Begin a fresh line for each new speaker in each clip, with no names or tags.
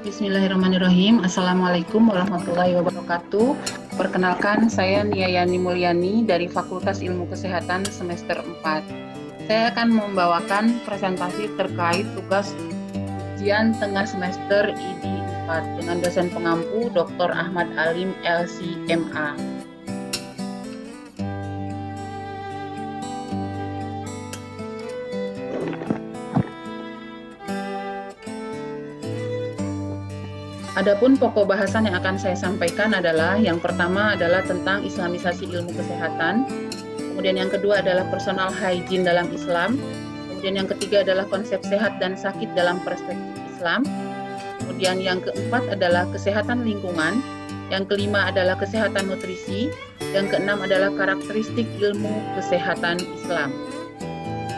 Bismillahirrahmanirrahim. Assalamualaikum warahmatullahi wabarakatuh. Perkenalkan, saya Nia Yani Mulyani dari Fakultas Ilmu Kesehatan semester 4. Saya akan membawakan presentasi terkait tugas ujian tengah semester ID 4 dengan dosen pengampu Dr. Ahmad Alim LC.MA. Adapun pokok bahasan yang akan saya sampaikan adalah yang pertama adalah tentang Islamisasi ilmu kesehatan, kemudian yang kedua adalah personal hygiene dalam Islam, kemudian yang ketiga adalah konsep sehat dan sakit dalam perspektif Islam, kemudian yang keempat adalah kesehatan lingkungan, yang kelima adalah kesehatan nutrisi, yang keenam adalah karakteristik ilmu kesehatan Islam.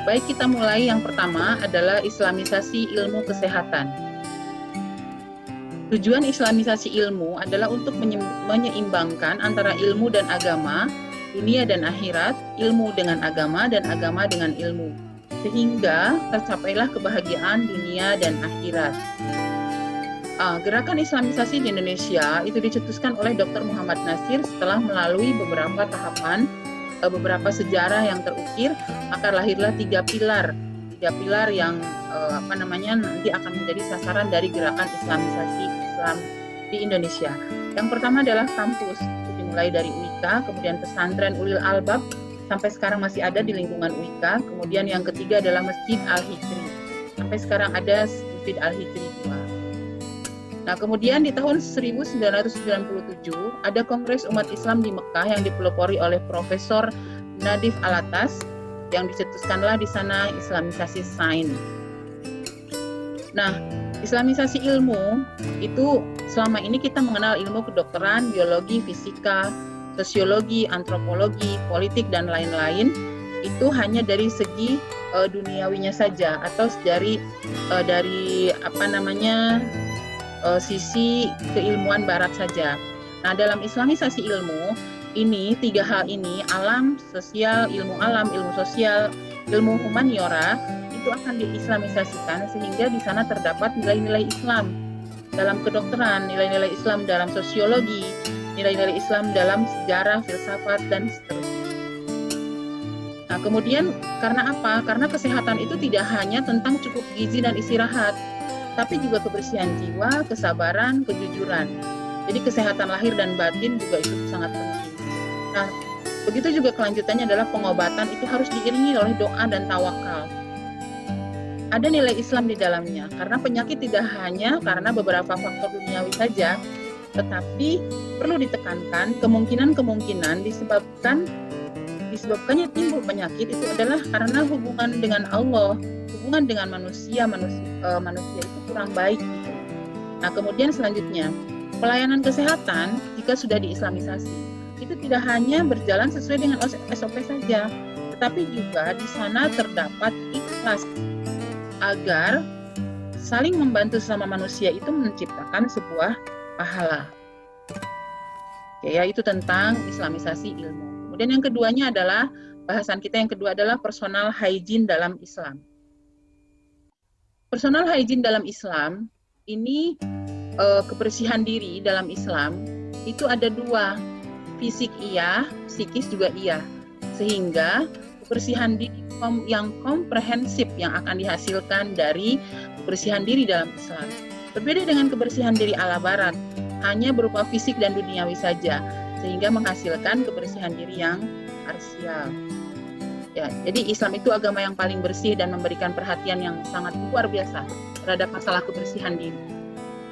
Baik, kita mulai. Yang pertama adalah Islamisasi ilmu kesehatan. Tujuan Islamisasi ilmu adalah untuk menyeimbangkan antara ilmu dan agama, dunia dan akhirat, ilmu dengan agama, dan agama dengan ilmu, sehingga tercapailah kebahagiaan dunia dan akhirat. Gerakan Islamisasi di Indonesia itu dicetuskan oleh Dr. Muhammad Nasir setelah melalui beberapa tahapan, beberapa sejarah yang terukir, maka lahirlah tiga pilar yang nanti akan menjadi sasaran dari gerakan Islamisasi Islam di Indonesia. Yang pertama adalah kampus, dimulai dari UIKA, kemudian pesantren Ulil Albab, sampai sekarang masih ada di lingkungan UIKA. Kemudian yang ketiga adalah Masjid Al-Hijri, sampai sekarang ada Masjid Al-Hijri 2. Nah, kemudian di tahun 1997 ada Kongres Umat Islam di Mekah yang dipelopori oleh Profesor Nadif Alatas, yang dicetuskanlah di sana Islamisasi Sains. Nah, Islamisasi ilmu itu selama ini kita mengenal ilmu kedokteran, biologi, fisika, sosiologi, antropologi, politik, dan lain-lain. Itu hanya dari segi duniawinya saja, atau dari sisi keilmuan barat saja. Nah, dalam Islamisasi ilmu ini, tiga hal ini, alam, sosial, ilmu alam, ilmu sosial, ilmu humaniora, itu akan diislamisasikan sehingga di sana terdapat nilai-nilai Islam dalam kedokteran, nilai-nilai Islam dalam sosiologi, nilai-nilai Islam dalam sejarah, filsafat, dan seterusnya. Nah, kemudian karena apa? Karena kesehatan itu tidak hanya tentang cukup gizi dan istirahat, tapi juga kebersihan jiwa, kesabaran, kejujuran. Jadi kesehatan lahir dan batin juga itu sangat penting. Nah, begitu juga kelanjutannya adalah pengobatan itu harus diiringi oleh doa dan tawakal. Ada nilai Islam di dalamnya, karena penyakit tidak hanya karena beberapa faktor duniawi saja, tetapi perlu ditekankan kemungkinan disebabkannya timbul penyakit itu adalah karena hubungan dengan Allah, hubungan dengan manusia itu kurang baik gitu. Nah, kemudian selanjutnya, pelayanan kesehatan jika sudah diislamisasi itu tidak hanya berjalan sesuai dengan SOP saja, tetapi juga di sana terdapat ikhlas agar saling membantu sesama manusia itu menciptakan sebuah pahala. Oke, ya, itu tentang Islamisasi ilmu. Kemudian yang keduanya adalah, bahasan kita yang kedua adalah personal hygiene dalam Islam. Personal hygiene dalam Islam ini kebersihan diri dalam Islam itu ada dua, fisik iya, psikis juga iya, sehingga kebersihan diri yang komprehensif yang akan dihasilkan dari kebersihan diri dalam Islam berbeda dengan kebersihan diri ala barat, hanya berupa fisik dan duniawi saja, sehingga menghasilkan kebersihan diri yang parsial. Ya, jadi Islam itu agama yang paling bersih dan memberikan perhatian yang sangat luar biasa terhadap masalah kebersihan diri.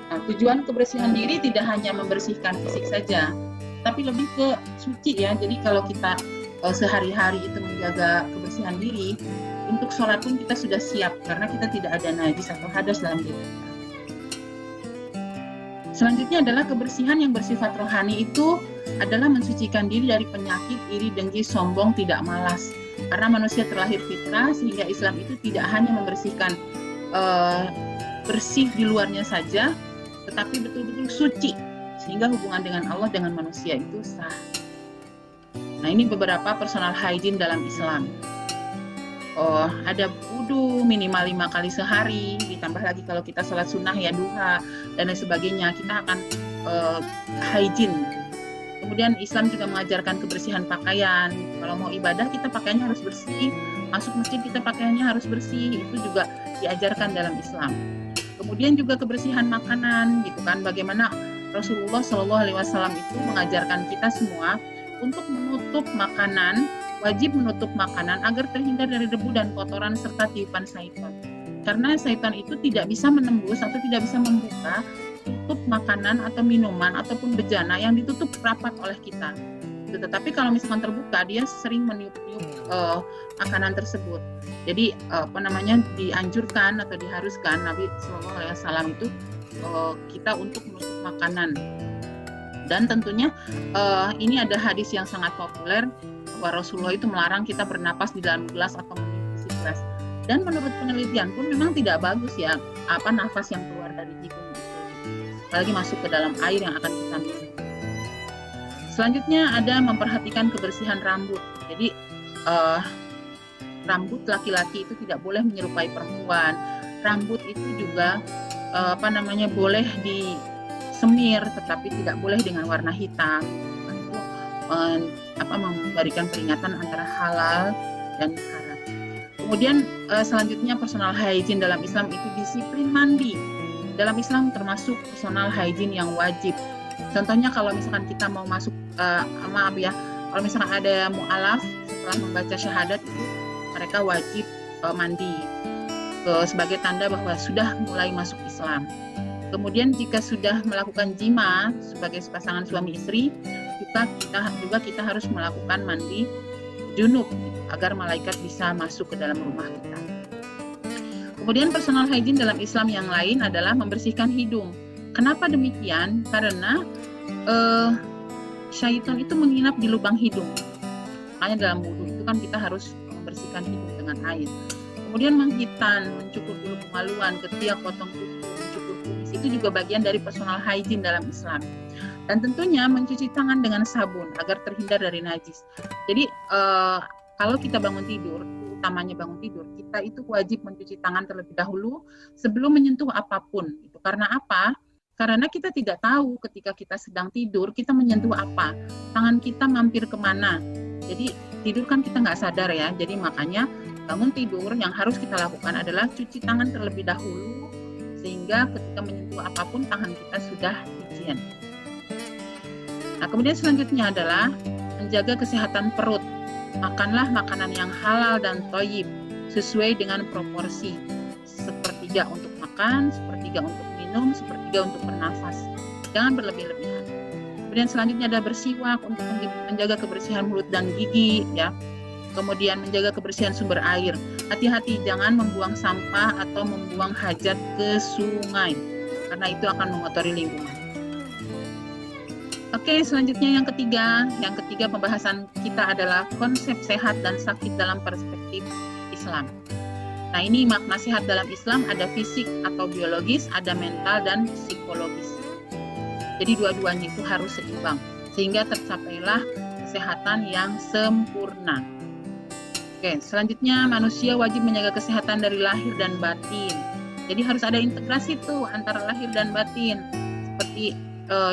Nah, tujuan kebersihan diri tidak hanya membersihkan fisik saja, tapi lebih ke suci ya. Jadi kalau kita sehari-hari itu menjaga kebersihan diri, untuk sholat pun kita sudah siap karena kita tidak ada najis atau hadas dalam diri kita. Selanjutnya adalah kebersihan yang bersifat rohani, itu adalah mensucikan diri dari penyakit iri, dengki, sombong, tidak malas. Karena manusia terlahir fitrah, sehingga Islam itu tidak hanya membersihkan bersih di luarnya saja, tetapi betul-betul suci, sehingga hubungan dengan Allah, dengan manusia itu sah. Nah, ini beberapa personal hygiene dalam Islam. ada wudu minimal 5 kali sehari, ditambah lagi kalau kita sholat sunnah ya duha dan lain sebagainya, kita akan hygiene. Kemudian Islam juga mengajarkan kebersihan pakaian. Kalau mau ibadah kita pakaiannya harus bersih, masuk masjid kita pakaiannya harus bersih, itu juga diajarkan dalam Islam. Kemudian juga kebersihan makanan, gitu kan? Bagaimana Rasulullah SAW itu mengajarkan kita semua untuk menutup makanan, wajib menutup makanan agar terhindar dari debu dan kotoran serta tiupan syaitan. Karena syaitan itu tidak bisa menembus atau tidak bisa membuka tutup makanan atau minuman ataupun bejana yang ditutup rapat oleh kita. Tetapi kalau misalkan terbuka, dia sering meniup-niup makanan tersebut. Jadi dianjurkan atau diharuskan Nabi SAW itu kita untuk menutup makanan. Dan tentunya ini ada hadis yang sangat populer bahwa Rasulullah itu melarang kita bernapas di dalam gelas atau minum isi gelas. Dan menurut penelitian pun memang tidak bagus ya nafas yang keluar dari hidung itu, apalagi masuk ke dalam air yang akan kita minum. Selanjutnya ada memperhatikan kebersihan rambut. Jadi rambut laki-laki itu tidak boleh menyerupai perempuan. Rambut itu juga boleh disemir, tetapi tidak boleh dengan warna hitam. Itu memberikan peringatan antara halal dan haram. Kemudian selanjutnya personal hygiene dalam Islam itu disiplin mandi. Dalam Islam termasuk personal hygiene yang wajib. Contohnya kalau misalkan kita mau masuk kalau misalkan ada mu'alaf setelah membaca syahadat itu mereka wajib mandi sebagai tanda bahwa sudah mulai masuk Islam. Kemudian jika sudah melakukan jima sebagai pasangan suami istri, kita harus melakukan mandi junub agar malaikat bisa masuk ke dalam rumah kita. Kemudian personal hygiene dalam Islam yang lain adalah membersihkan hidung. Kenapa demikian? Karena syaitan itu menginap di lubang hidung. Makanya dalam wudhu itu kan kita harus membersihkan hidung dengan air. Kemudian menghitan, mencukur bulu kemaluan, ketiak, potong kuku, mencukur kumis, itu juga bagian dari personal hygiene dalam Islam. Dan tentunya mencuci tangan dengan sabun agar terhindar dari najis. Jadi kalau kita bangun tidur, utamanya bangun tidur, kita itu wajib mencuci tangan terlebih dahulu sebelum menyentuh apapun. Karena apa? Karena kita tidak tahu ketika kita sedang tidur, kita menyentuh apa, tangan kita mampir kemana. Jadi tidur kan kita nggak sadar ya, jadi makanya bangun tidur yang harus kita lakukan adalah cuci tangan terlebih dahulu, sehingga ketika menyentuh apapun, tangan kita sudah higien. Nah, kemudian selanjutnya adalah menjaga kesehatan perut. Makanlah makanan yang halal dan thayyib, sesuai dengan proporsi. Sepertiga untuk makan, sepertiga untuk minum, sepertiga untuk bernafas. Jangan berlebih-lebihan. Kemudian selanjutnya ada bersiwak untuk menjaga kebersihan mulut dan gigi, ya. Kemudian menjaga kebersihan sumber air. Hati-hati jangan membuang sampah atau membuang hajat ke sungai, karena itu akan mengotori lingkungan. Oke, selanjutnya yang ketiga pembahasan kita adalah konsep sehat dan sakit dalam perspektif Islam. Nah, ini makna sehat dalam Islam ada fisik atau biologis, ada mental dan psikologis. Jadi dua-duanya itu harus seimbang sehingga tercapailah kesehatan yang sempurna. Oke, selanjutnya manusia wajib menjaga kesehatan dari lahir dan batin. Jadi harus ada integrasi tuh antara lahir dan batin. Seperti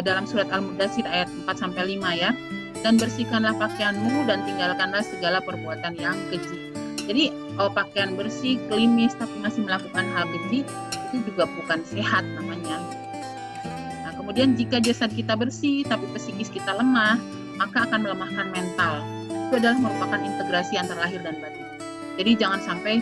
dalam surat Al-Mudaththir ayat 4-5 ya. Dan bersihkanlah pakaianmu dan tinggalkanlah segala perbuatan yang keji. Jadi pakaian bersih, klimis tapi masih melakukan hal keji itu juga bukan sehat namanya. Nah, kemudian jika jasad kita bersih tapi psikis kita lemah, maka akan melemahkan mental. Itu adalah merupakan integrasi antara lahir dan batin. Jadi jangan sampai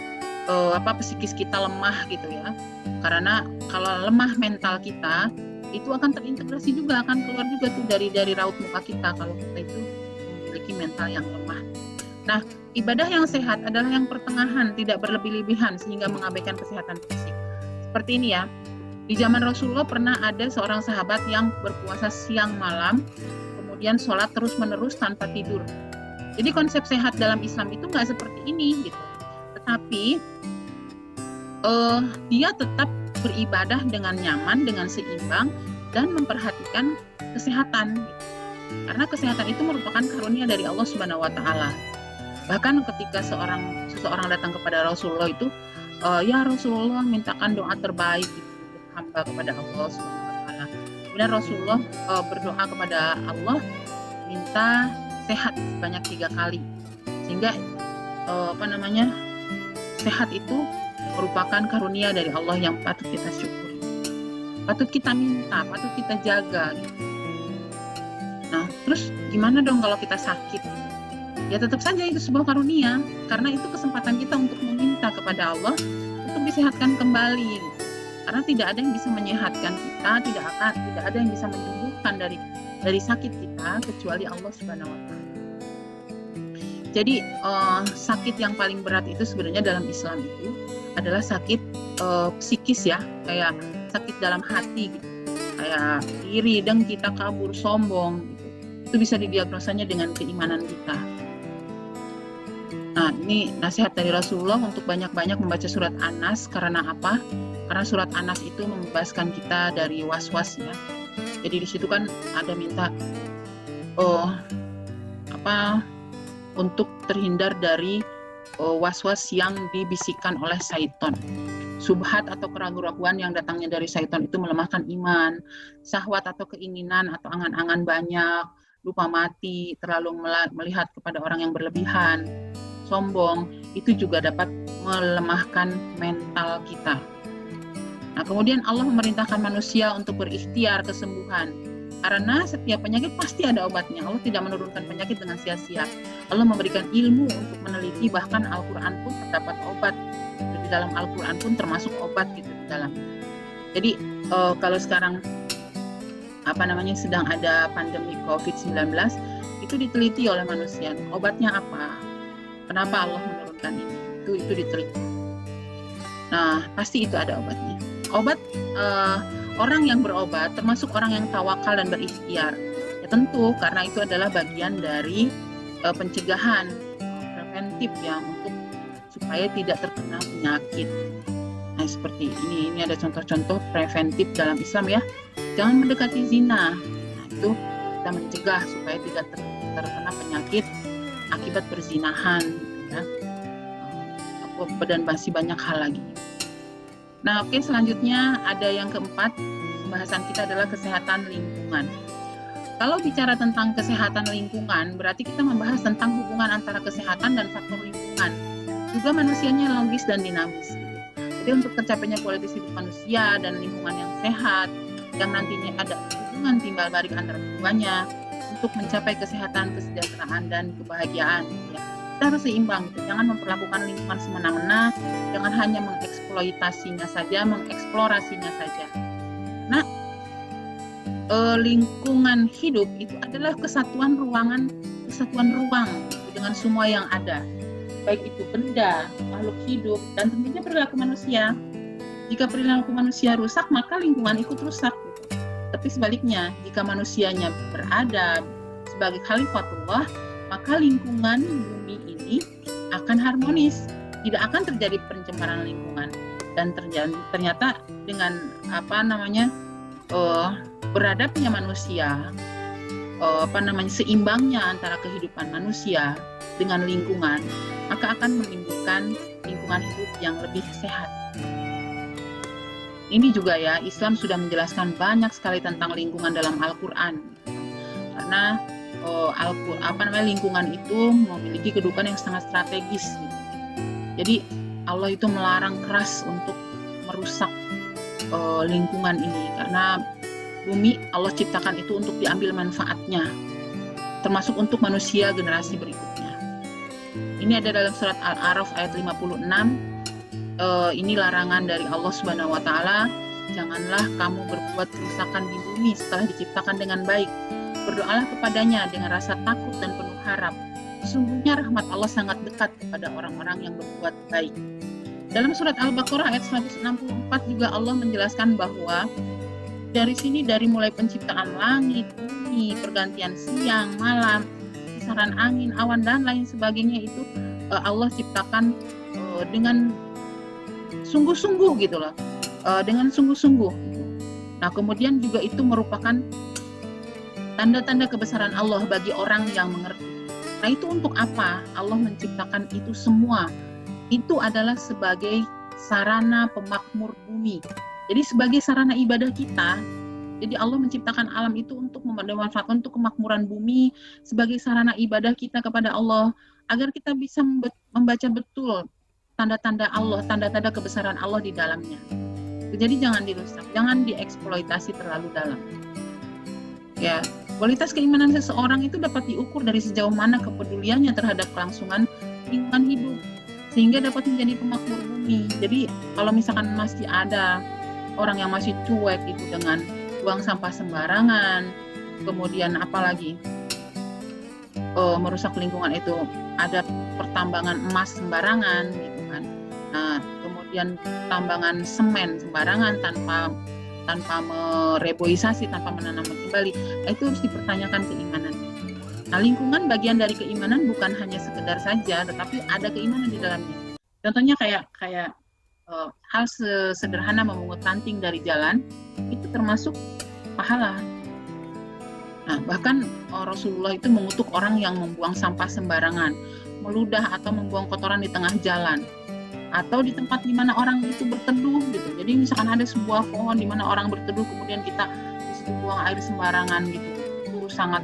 psikis kita lemah gitu ya. Karena kalau lemah mental kita, itu akan terintegrasi juga, akan keluar juga tuh dari raut muka kita kalau kita itu memiliki mental yang lemah. Nah, ibadah yang sehat adalah yang pertengahan, tidak berlebih-lebihan sehingga mengabaikan kesehatan fisik. Seperti ini ya, di zaman Rasulullah pernah ada seorang sahabat yang berpuasa siang malam, kemudian sholat terus-menerus tanpa tidur. Jadi konsep sehat dalam Islam itu nggak seperti ini gitu. Tetapi dia tetap beribadah dengan nyaman, dengan seimbang, dan memperhatikan kesehatan. Karena kesehatan itu merupakan karunia dari Allah Subhanahu wa Ta'ala. Bahkan ketika seseorang datang kepada Rasulullah itu, ya Rasulullah, mintakan doa terbaik gitu, untuk hamba kepada Allah SWT. Kemudian Rasulullah berdoa kepada Allah, minta sehat sebanyak 3 kali, sehingga sehat itu merupakan karunia dari Allah yang patut kita syukuri, patut kita minta, patut kita jaga gitu. Nah, terus gimana dong kalau kita sakit? Ya tetap saja itu sebuah karunia, karena itu kesempatan kita untuk meminta kepada Allah untuk disehatkan kembali. Karena tidak ada yang bisa menyehatkan kita, tidak ada yang bisa menyembuhkan dari sakit kita kecuali Allah Subhanahu wa Ta'ala. Jadi sakit yang paling berat itu sebenarnya dalam Islam itu adalah sakit psikis ya, kayak sakit dalam hati gitu, kayak iri, dengki, takabur, sombong gitu. Itu bisa didiagnosanya dengan keimanan kita. Nah, ini nasihat dari Rasulullah untuk banyak-banyak membaca surat An-Nas. Karena apa? Karena surat An-Nas itu membebaskan kita dari was-was ya. Jadi di situ kan ada minta untuk terhindar dari was-was yang dibisikkan oleh syaitan. Subhat atau keraguan-raguan yang datangnya dari syaitan itu melemahkan iman. Syahwat atau keinginan atau angan-angan banyak, lupa mati, terlalu melihat kepada orang yang berlebihan, sombong, itu juga dapat melemahkan mental kita. Nah, kemudian Allah memerintahkan manusia untuk berikhtiar kesembuhan. Karena setiap penyakit pasti ada obatnya. Allah tidak menurunkan penyakit dengan sia-sia. Allah memberikan ilmu untuk meneliti, bahkan Al-Quran pun terdapat obat. Di dalam Al-Quran pun termasuk obat gitu di dalam. Jadi kalau sekarang sedang ada pandemi COVID-19, itu diteliti oleh manusia. Obatnya apa? Kenapa Allah menurunkan ini? Itu diteliti. Nah, pasti itu ada obatnya. Obat orang yang berobat termasuk orang yang tawakal dan berikhtiar. Ya tentu karena itu adalah bagian dari pencegahan preventif ya, untuk supaya tidak terkena penyakit. Nah, seperti ini ada contoh-contoh preventif dalam Islam ya. Jangan mendekati zina. Nah, itu kita mencegah supaya tidak terkena penyakit akibat perzinahan ya. Dan masih banyak hal lagi. Nah, oke, selanjutnya ada yang keempat, pembahasan kita adalah kesehatan lingkungan. Kalau bicara tentang kesehatan lingkungan, berarti kita membahas tentang hubungan antara kesehatan dan faktor lingkungan. Juga manusianya logis dan dinamis. Jadi untuk tercapainya kualitas hidup manusia dan lingkungan yang sehat, yang nantinya ada hubungan timbal balik antara keduanya, untuk mencapai kesehatan, kesejahteraan, dan kebahagiaan. Ya. Kita harus seimbang, gitu. Jangan memperlakukan lingkungan semena-mena, jangan hanya mengeksploitasinya saja, mengeksplorasinya saja. Nah, lingkungan hidup itu adalah kesatuan ruang dengan semua yang ada, baik itu benda, makhluk hidup, dan tentunya perilaku manusia. Jika perilaku manusia rusak, maka lingkungan ikut rusak. Gitu. Tapi sebaliknya, jika manusianya beradab sebagai khalifatullah, maka lingkungan bumi ini akan harmonis, tidak akan terjadi pencemaran lingkungan. Dan ternyata dengan beradabnya manusia, seimbangnya antara kehidupan manusia dengan lingkungan, maka akan menimbulkan lingkungan hidup yang lebih sehat. Ini juga ya, Islam sudah menjelaskan banyak sekali tentang lingkungan dalam Al-Quran. Karena lingkungan itu memiliki kedudukan yang sangat strategis. Jadi Allah itu melarang keras untuk merusak lingkungan ini, karena bumi Allah ciptakan itu untuk diambil manfaatnya, termasuk untuk manusia generasi berikutnya. Ini ada dalam surat Al-A'raf ayat 56. Ini larangan dari Allah Subhanahu wa Ta'ala. Janganlah kamu berbuat kerusakan di bumi setelah diciptakan dengan baik. Berdoalah kepadanya dengan rasa takut dan penuh harap. Sesungguhnya rahmat Allah sangat dekat kepada orang-orang yang berbuat baik. Dalam surat Al-Baqarah ayat 164 juga Allah menjelaskan bahwa dari mulai penciptaan langit, bumi, pergantian siang, malam, kisaran angin, awan, dan lain sebagainya itu Allah ciptakan dengan sungguh-sungguh gitu loh, dengan sungguh-sungguh. Nah, kemudian juga itu merupakan tanda-tanda kebesaran Allah bagi orang yang mengerti. Nah, itu untuk apa Allah menciptakan itu semua? Itu adalah sebagai sarana pemakmur bumi. Jadi sebagai sarana ibadah kita. Jadi Allah menciptakan alam itu untuk memanfaatkan untuk kemakmuran bumi sebagai sarana ibadah kita kepada Allah, agar kita bisa membaca betul tanda-tanda Allah, tanda-tanda kebesaran Allah di dalamnya. Jadi jangan dirusak, jangan dieksploitasi terlalu dalam. Ya, kualitas keimanan seseorang itu dapat diukur dari sejauh mana kepeduliannya terhadap kelangsungan lingkungan hidup, sehingga dapat menjadi pemakmur bumi. Jadi kalau misalkan masih ada orang yang masih cuek itu dengan buang sampah sembarangan, kemudian apalagi merusak lingkungan itu, ada pertambangan emas sembarangan gitu kan. Nah, kemudian tambangan semen sembarangan tanpa mereboisasi, tanpa menanam kembali. Nah, itu harus dipertanyakan keimanan. Nah, lingkungan bagian dari keimanan, bukan hanya sekedar saja, tetapi ada keimanan di dalamnya. Contohnya kayak hal sederhana memungut ranting dari jalan, itu termasuk pahala. Nah, bahkan Rasulullah itu mengutuk orang yang membuang sampah sembarangan, meludah atau membuang kotoran di tengah jalan, atau di tempat di mana orang itu berteduh gitu. Jadi misalkan ada sebuah pohon di mana orang berteduh, kemudian kita di situ buang air sembarangan gitu, itu sangat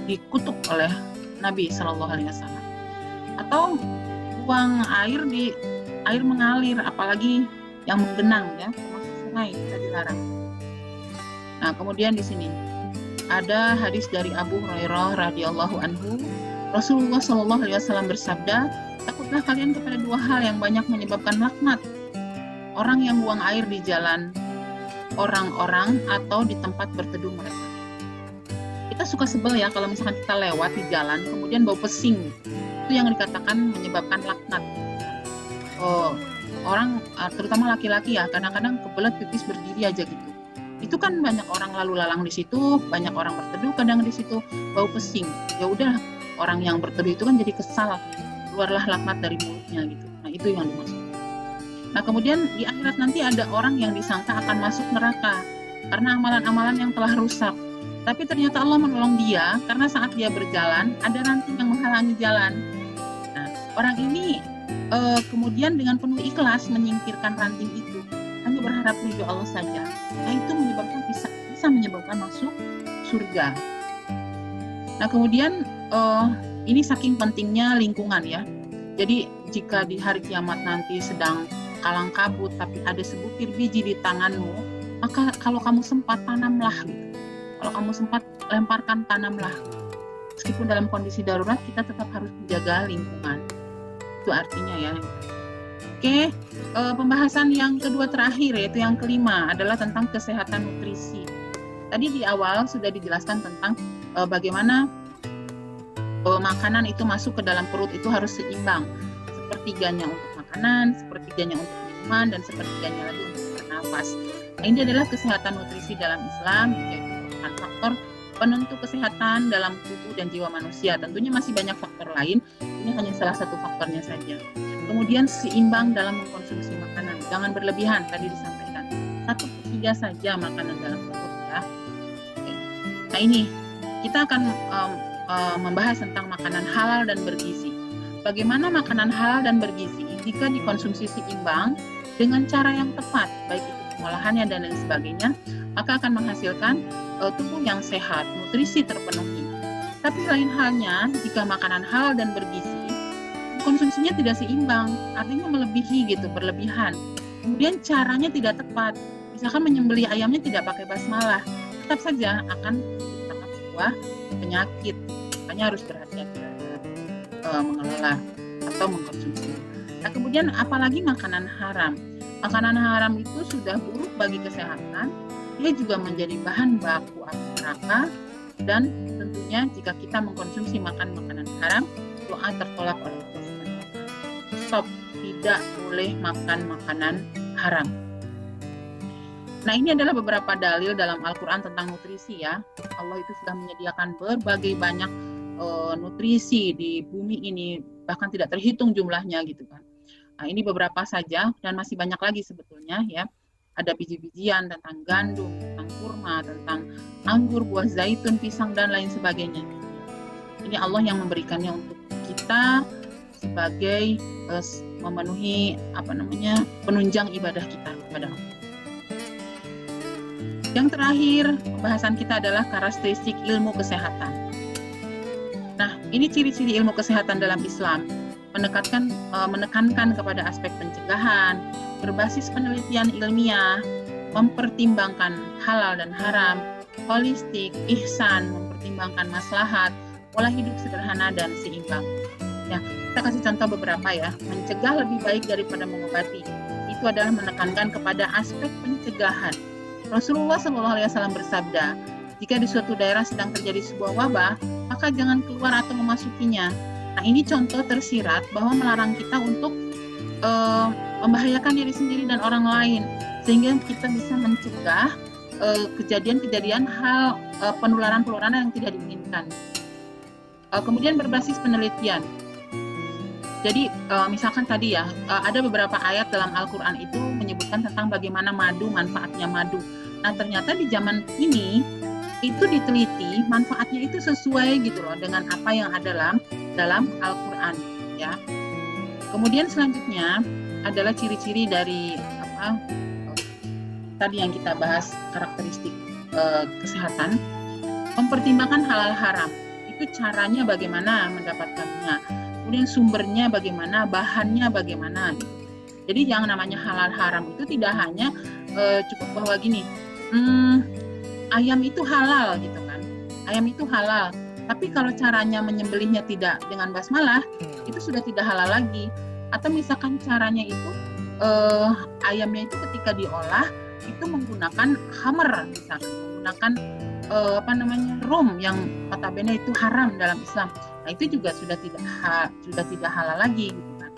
dikutuk oleh Nabi Shallallahu Alaihi Wasallam. Atau buang air mengalir, apalagi yang menggenang ya, termasuk sungai, kita dilarang. Nah, kemudian di sini ada hadis dari Abu Hurairah radhiyallahu anhu, Rasulullah Shallallahu Alaihi Wasallam bersabda, takutlah kalian kepada dua hal yang banyak menyebabkan laknat: orang yang buang air di jalan orang-orang atau di tempat berteduh mereka. Kita suka sebel ya kalau misalkan kita lewat di jalan kemudian bau pesing, itu yang dikatakan menyebabkan laknat. Orang terutama laki-laki ya, kadang-kadang kebelet pipis berdiri aja gitu. Itu kan banyak orang lalu lalang di situ, banyak orang berteduh kadang di situ, bau pesing. Ya udah, orang yang berteduh itu kan jadi kesal, keluarlah laknat dari mulutnya gitu. Nah, itu yang dimaksud. Nah, kemudian di akhirat nanti ada orang yang disangka akan masuk neraka karena amalan-amalan yang telah rusak. Tapi ternyata Allah menolong dia karena saat dia berjalan ada ranting yang menghalangi jalan. Nah, orang ini kemudian dengan penuh ikhlas menyingkirkan ranting itu, hanya berharap ridho Allah saja. Nah, itu bisa menyebabkan masuk surga. Nah, kemudian ini saking pentingnya lingkungan ya. Jadi jika di hari kiamat nanti sedang kalang kabut tapi ada sebutir biji di tanganmu, maka kalau kamu sempat tanamlah gitu. Kalau kamu sempat lemparkan, tanamlah. Meskipun dalam kondisi darurat, kita tetap harus menjaga lingkungan. Itu artinya ya. Oke, pembahasan yang kedua terakhir, yaitu yang kelima, adalah tentang kesehatan nutrisi. Tadi di awal sudah dijelaskan tentang bagaimana makanan itu masuk ke dalam perut itu harus seimbang. Sepertiganya untuk makanan, sepertiganya untuk minuman, dan sepertiganya lagi untuk bernafas. Nah, ini adalah kesehatan nutrisi dalam Islam, yaitu faktor penentu kesehatan dalam tubuh dan jiwa manusia. Tentunya masih banyak faktor lain, ini hanya salah satu faktornya saja. Kemudian seimbang dalam mengkonsumsi makanan, jangan berlebihan, tadi disampaikan 1/3 saja makanan dalam perut ya. Oke. Nah, ini kita akan membahas tentang makanan halal dan bergizi. Bagaimana makanan halal dan bergizi jika dikonsumsi seimbang dengan cara yang tepat, baik itu pengolahannya dan lain sebagainya, maka akan menghasilkan tubuh yang sehat, nutrisi terpenuhi. Tapi lain halnya jika makanan halal dan bergizi konsumsinya tidak seimbang, artinya melebihi gitu, berlebihan. Kemudian caranya tidak tepat, misalkan menyembelih ayamnya tidak pakai basmalah, tetap saja akan menciptakan sebuah penyakit. Makanya harus berhati-hati mengelola atau mengkonsumsi. Nah, kemudian apalagi makanan haram. Makanan haram itu sudah buruk bagi kesehatan, dia juga menjadi bahan baku api neraka, dan tentunya jika kita mengkonsumsi makanan haram, doa tertolak oleh Allah. Stop, tidak boleh makan makanan haram. Nah, ini adalah beberapa dalil dalam Al-Quran tentang nutrisi ya. Allah itu sudah menyediakan berbagai banyak nutrisi di bumi ini, bahkan tidak terhitung jumlahnya gitu kan. Nah, ini beberapa saja dan masih banyak lagi sebetulnya ya. Ada biji-bijian tentang gandum, tentang kurma, tentang anggur, buah zaitun, pisang dan lain sebagainya. Ini Allah yang memberikannya untuk kita sebagai memenuhi penunjang ibadah kita kepada Allah. Yang terakhir, pembahasan kita adalah karakteristik ilmu kesehatan. Nah, ini ciri-ciri ilmu kesehatan dalam Islam, menekankan kepada aspek pencegahan, berbasis penelitian ilmiah, mempertimbangkan halal dan haram, holistik, ihsan, mempertimbangkan maslahat, pola hidup sederhana dan seimbang. Ya, kita kasih contoh beberapa ya. Mencegah lebih baik daripada mengobati. Itu adalah menekankan kepada aspek pencegahan. Rasulullah SAW bersabda, jika di suatu daerah sedang terjadi sebuah wabah, maka jangan keluar atau memasukinya. Nah, ini contoh tersirat bahwa melarang kita untuk membahayakan diri sendiri dan orang lain, sehingga kita bisa mencegah kejadian-kejadian hal penularan yang tidak diinginkan. Kemudian berbasis penelitian. Jadi misalkan tadi ya, ada beberapa ayat dalam Al-Quran itu menyebutkan tentang bagaimana madu, manfaatnya madu. Nah, ternyata di zaman ini itu diteliti manfaatnya itu sesuai gitu loh dengan apa yang ada dalam Al-Quran ya. Kemudian selanjutnya adalah ciri-ciri dari tadi yang kita bahas, karakteristik kesehatan. Mempertimbangkan halal haram. Itu caranya bagaimana mendapatkannya. Kemudian sumbernya bagaimana, bahannya bagaimana. Gitu. Jadi yang namanya halal haram itu tidak hanya cukup bahwa gini, ayam itu halal gitu kan, ayam itu halal. Tapi kalau caranya menyembelihnya tidak dengan basmalah, itu sudah tidak halal lagi. Atau misalkan caranya itu ayamnya itu ketika diolah itu menggunakan khamr, misalkan menggunakan rum yang notabene itu haram dalam Islam. Nah, itu juga sudah tidak halal lagi gitu kan.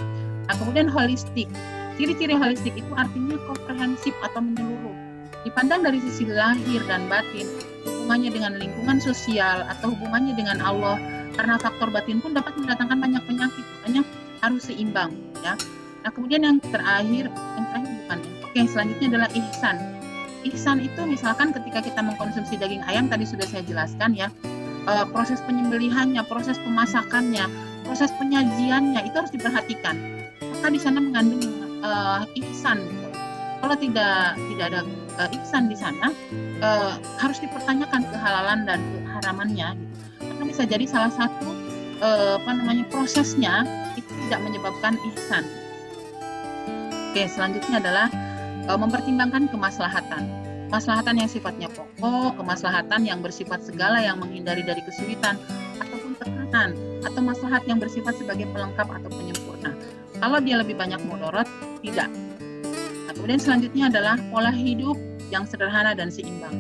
Nah, kemudian holistik. Ciri-ciri holistik itu artinya komprehensif atau menyeluruh. Dipandang dari sisi lahir dan batin, hubungannya dengan lingkungan sosial atau hubungannya dengan Allah, karena faktor batin pun dapat mendatangkan banyak penyakit, makanya harus seimbang ya. Nah, kemudian yang terakhir bukan. Oke, selanjutnya adalah ihsan. Ihsan itu misalkan ketika kita mengkonsumsi daging ayam, tadi sudah saya jelaskan ya, proses penyembelihannya, proses pemasakannya, proses penyajiannya itu harus diperhatikan. Maka di sana mengandung ihsan. Gitu. Kalau tidak ada ihsan di sana, harus dipertanyakan kehalalan dan keharamannya. Gitu. Karena bisa jadi salah satu prosesnya itu tidak menyebabkan ihsan. Oke, selanjutnya adalah mempertimbangkan kemaslahatan. Kemaslahatan yang sifatnya pokok, kemaslahatan yang bersifat segala yang menghindari dari kesulitan ataupun tekanan, atau maslahat yang bersifat sebagai pelengkap atau penyempurna. Kalau dia lebih banyak mudarat, tidak. Nah, kemudian selanjutnya adalah pola hidup yang sederhana dan seimbang.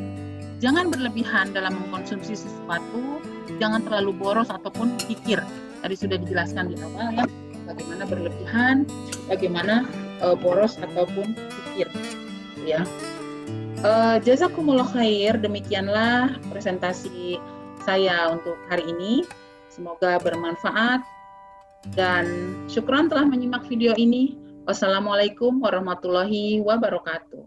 Jangan berlebihan dalam mengkonsumsi sesuatu, jangan terlalu boros ataupun pikir. Tadi sudah dijelaskan di awal ya, bagaimana berlebihan, bagaimana boros ataupun pikir. Ya. Jazakumullah khair, demikianlah presentasi saya untuk hari ini. Semoga bermanfaat dan syukran telah menyimak video ini. Wassalamualaikum warahmatullahi wabarakatuh.